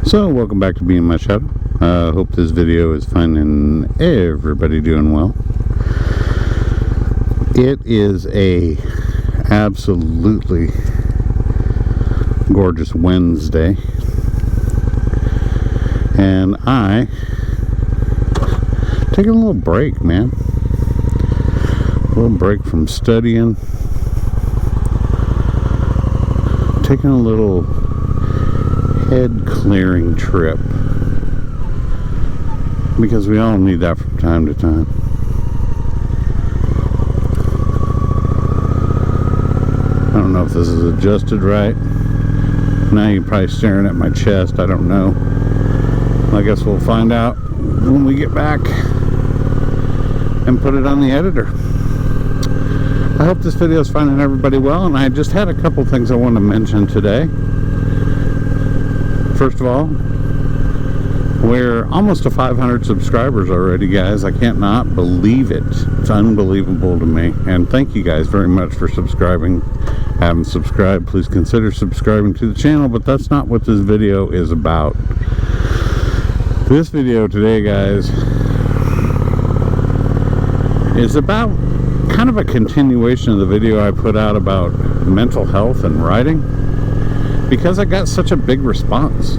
So, welcome back to Being My Shadow. Hope this video is finding everybody doing well. It is a absolutely gorgeous Wednesday, and I taking a little break, man. A little break from studying, taking a little head clearing trip, because we all need that from time to time. I don't know if this is adjusted right. Now you're probably staring at my chest. I don't know. I guess we'll find out when we get back and put it on the editor. I hope this video is finding everybody well, and I just had a couple things I wanted to mention today. First of all, we're almost to 500 subscribers already, guys. I can't not believe it. It's unbelievable to me. And thank you guys very much for subscribing. Haven't subscribed, please consider subscribing to the channel, but that's not what this video is about. This video today, guys, is about kind of a continuation of the video I put out about mental health and writing, because I got such a big response.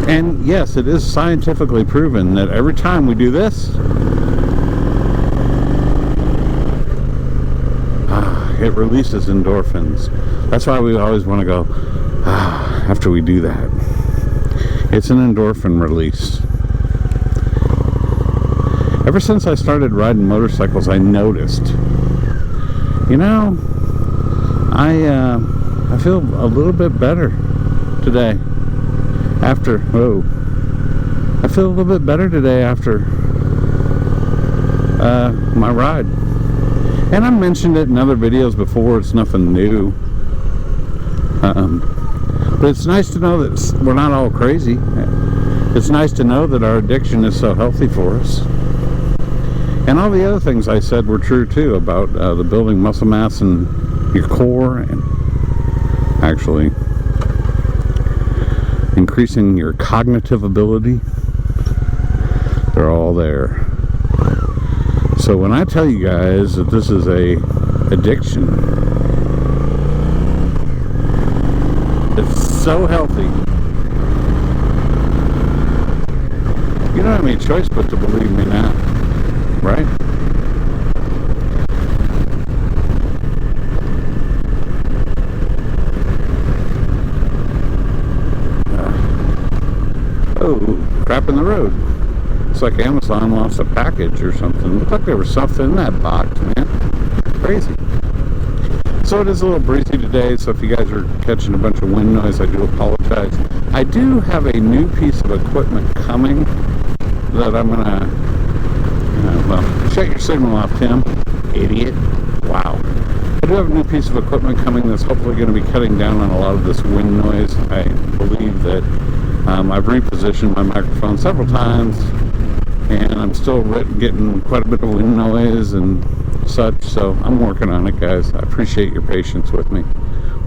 And yes, it is scientifically proven that every time we do this, it releases endorphins. That's why we always want to go after we do that. It's an endorphin release. Ever since I started riding motorcycles, I noticed, you know, I feel a little bit better today after, I feel a little bit better today after my ride. And I mentioned it in other videos before. It's nothing new. But it's nice to know that we're not all crazy. It's nice to know that our addiction is so healthy for us. And all the other things I said were true too, about the building muscle mass and your core, and actually increasing your cognitive ability. They're all there. So when I tell you guys that this is a addiction, it's so healthy. You don't have any choice but to believe me now, right? Oh, crap in the road. It's like Amazon lost a package or something. Looked like there was something in that box, man. Crazy. So it is a little breezy today, so if you guys are catching a bunch of wind noise, I do apologize. I do have a new piece of equipment coming that I'm gonna, well, shut your signal off, Tim. Idiot. Wow. I do have a new piece of equipment coming that's hopefully going to be cutting down on a lot of this wind noise. I believe that I've repositioned my microphone several times, and I'm still getting quite a bit of wind noise and such, so I'm working on it, guys. I appreciate your patience with me.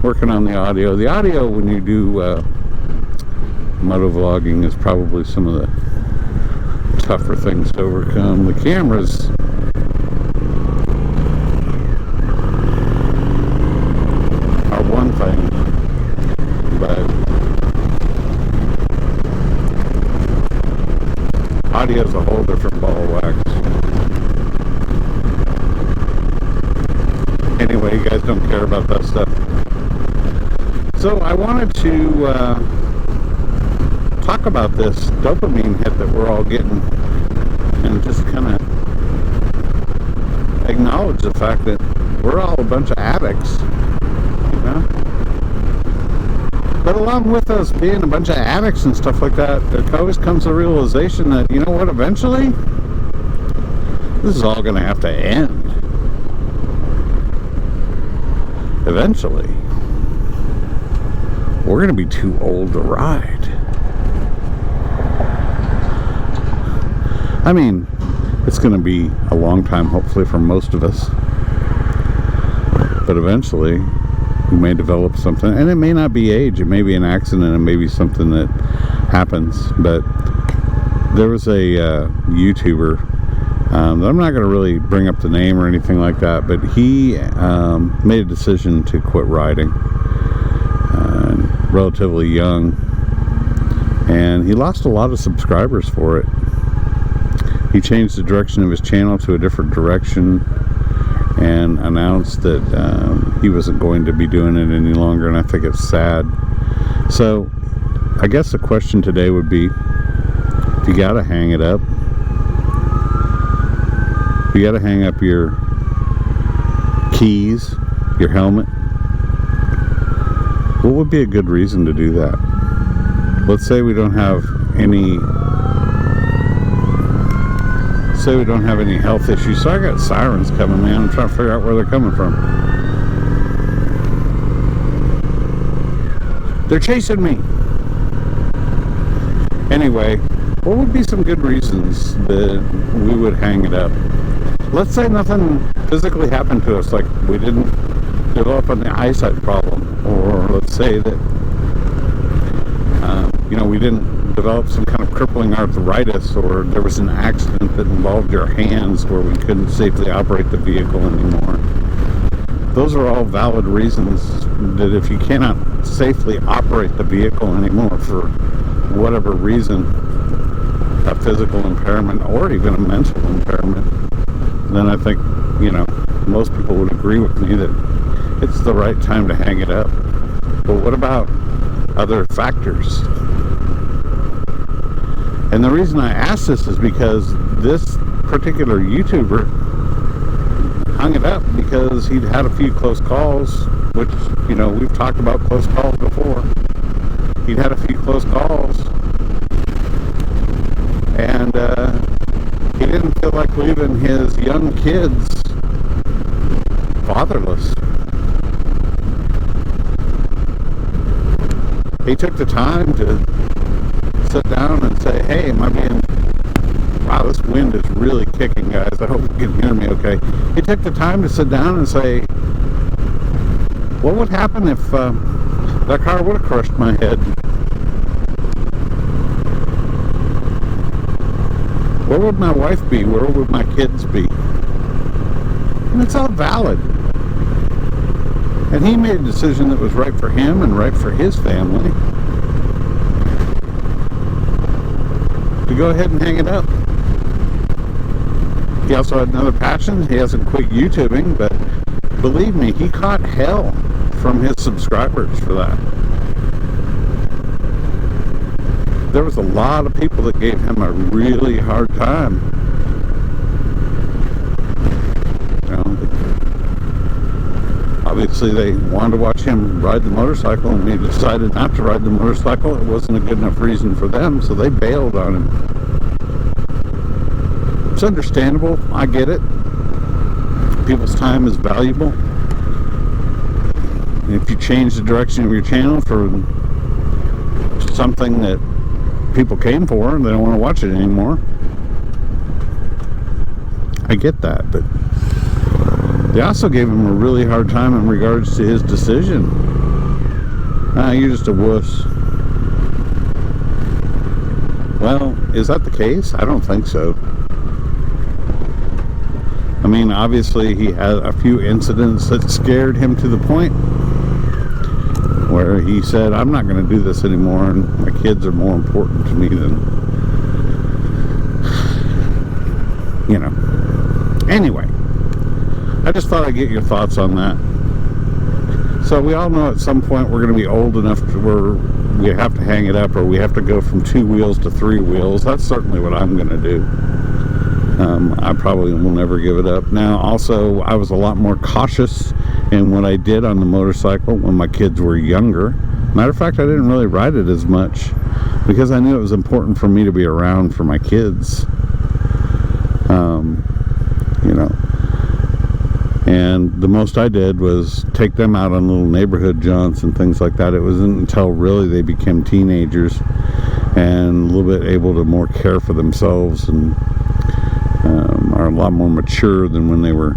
Working on the audio. The audio when you do moto vlogging is probably some of the tougher things to overcome. The cameras are one thing, but audio is a whole different ball of wax. Anyway, you guys don't care about that stuff. So I wanted to talk about this dopamine hit that we're all getting, and just kind of acknowledge the fact that we're all a bunch of addicts, you know? But along with us being a bunch of addicts and stuff like that, there always comes the realization that, you know what, eventually, this is all going to have to end. Eventually. We're going to be too old to ride. I mean, it's going to be a long time, hopefully, for most of us. But eventually, you may develop something, and it may not be age, it may be an accident, it may be something that happens. But there was a YouTuber that I'm not going to really bring up the name or anything like that, but he made a decision to quit riding, relatively young, and he lost a lot of subscribers for it. He changed the direction of his channel to a different direction and announced that he wasn't going to be doing it any longer, and I think it's sad. So I guess the question today would be, if you gotta hang it up, if you gotta hang up your keys, your helmet, what would be a good reason to do that? Let's say we don't have any health issues. So I got sirens coming, man. I'm trying to figure out where they're coming from. They're chasing me. Anyway, what would be some good reasons that we would hang it up? Let's say nothing physically happened to us, like we didn't develop an eyesight problem, or let's say that we didn't develop some kind of crippling arthritis, or there was an accident that involved your hands where we couldn't safely operate the vehicle anymore. Those are all valid reasons that if you cannot safely operate the vehicle anymore for whatever reason, a physical impairment or even a mental impairment, then I think, most people would agree with me that it's the right time to hang it up. But what about other factors? And the reason I ask this is because this particular YouTuber hung it up because he'd had a few close calls, which, we've talked about close calls before. He'd had a few close calls, and he didn't feel like leaving his young kids fatherless. He took the time to sit down and say, hey, wow, this wind is really kicking, guys. I hope you can hear me okay. He took the time to sit down and say, what would happen if that car would have crushed my head? Where would my wife be? Where would my kids be? And it's all valid. And he made a decision that was right for him and right for his family, to go ahead and hang it up. He also had another passion. He hasn't quit YouTubing, but believe me, he caught hell from his subscribers for that. There was a lot of people that gave him a really hard time. Obviously they wanted to watch him ride the motorcycle, and he decided not to ride the motorcycle. It wasn't a good enough reason for them, so they bailed on him. It's understandable. I get it. People's time is valuable. And if you change the direction of your channel for something that people came for and they don't want to watch it anymore, I get that. But they also gave him a really hard time in regards to his decision. You're just a wuss. Well, is that the case? I don't think so. I mean, obviously he had a few incidents that scared him to the point where he said, I'm not going to do this anymore, and my kids are more important to me than, Anyway, I just thought I'd get your thoughts on that. So we all know at some point we're going to be old enough to where we have to hang it up, or we have to go from 2 wheels to 3 wheels. That's certainly what I'm going to do. I probably will never give it up. Now, also, I was a lot more cautious in what I did on the motorcycle when my kids were younger. Matter of fact, I didn't really ride it as much because I knew it was important for me to be around for my kids. And the most I did was take them out on little neighborhood jaunts and things like that. It wasn't until really they became teenagers and a little bit able to more care for themselves and are a lot more mature than when they were,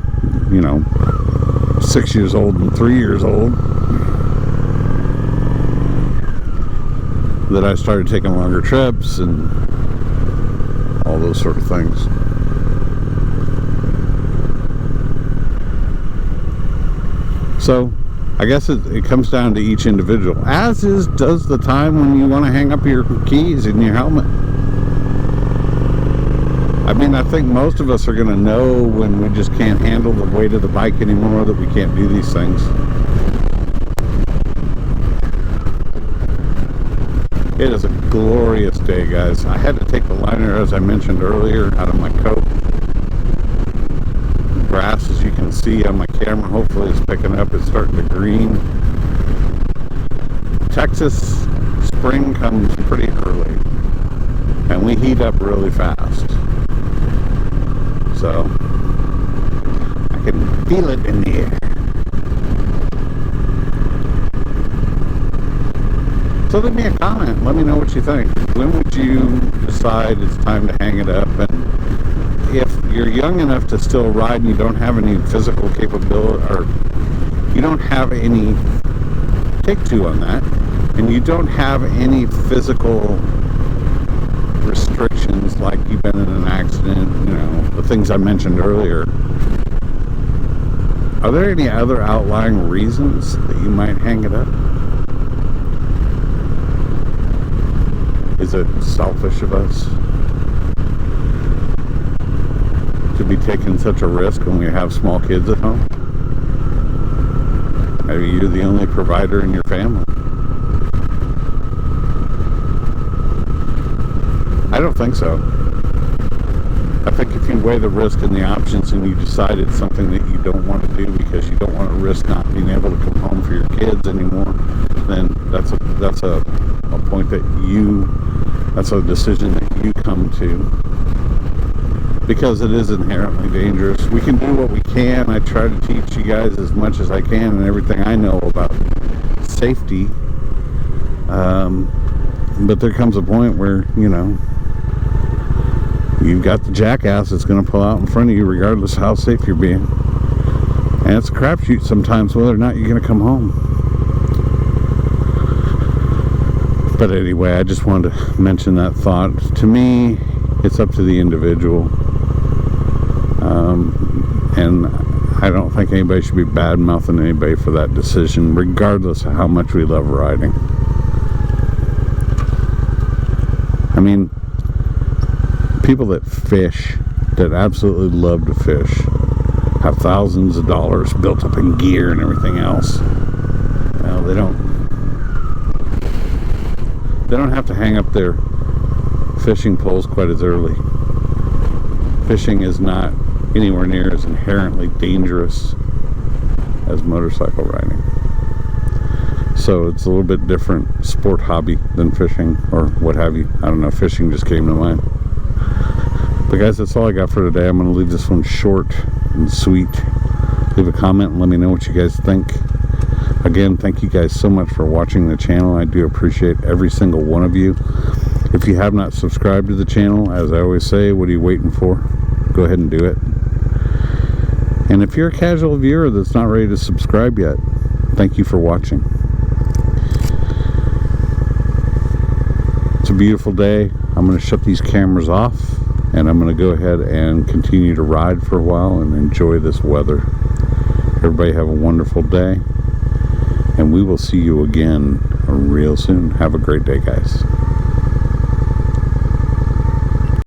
6 years old and 3 years old. that I started taking longer trips and all those sort of things. So I guess it comes down to each individual, as does the time when you want to hang up your keys in your helmet. I mean, I think most of us are going to know when we just can't handle the weight of the bike anymore, that we can't do these things. It is a glorious day, guys. I had to take the liner, as I mentioned earlier, out of my coat. The grass, as you can see on my camera, hopefully is picking up. It's starting to green. Texas spring comes pretty early, and we heat up really fast. So I can feel it in the air. So leave me a comment. Let me know what you think. When would you decide it's time to hang it up? And if you're young enough to still ride and you don't have any physical capability, or you don't have any, take two on that, and you don't have any physical restrictions, like you've been in an accident, you know, the things I mentioned earlier, are there any other outlying reasons that you might hang it up? Is it selfish of us to be taking such a risk when we have small kids at home? Maybe you're the only provider in your family. I don't think so. I think if you weigh the risk and the options and you decide it's something that you don't want to do because you don't want to risk not being able to come home for your kids anymore, then that's a point that that's a decision that you come to, because it is inherently dangerous. We can do what we can. I try to teach you guys as much as I can and everything I know about safety, but there comes a point where, you know, you've got the jackass that's going to pull out in front of you regardless of how safe you're being. And it's a crapshoot sometimes whether or not you're going to come home. But anyway, I just wanted to mention that thought. To me, it's up to the individual. And I don't think anybody should be bad-mouthing anybody for that decision, regardless of how much we love riding. I mean, people that fish, that absolutely love to fish, have thousands of dollars built up in gear and everything else. Well, they don't have to hang up their fishing poles quite as early. Fishing is not anywhere near as inherently dangerous as motorcycle riding. So it's a little bit different sport hobby than fishing, or what have you. I don't know, fishing just came to mind. But guys, that's all I got for today. I'm going to leave this one short and sweet. Leave a comment and let me know what you guys think. Again, thank you guys so much for watching the channel. I do appreciate every single one of you. If you have not subscribed to the channel, as I always say, what are you waiting for? Go ahead and do it. And if you're a casual viewer that's not ready to subscribe yet, thank you for watching. It's a beautiful day. I'm going to shut these cameras off, and I'm going to go ahead and continue to ride for a while and enjoy this weather. Everybody have a wonderful day, and we will see you again real soon. Have a great day, guys.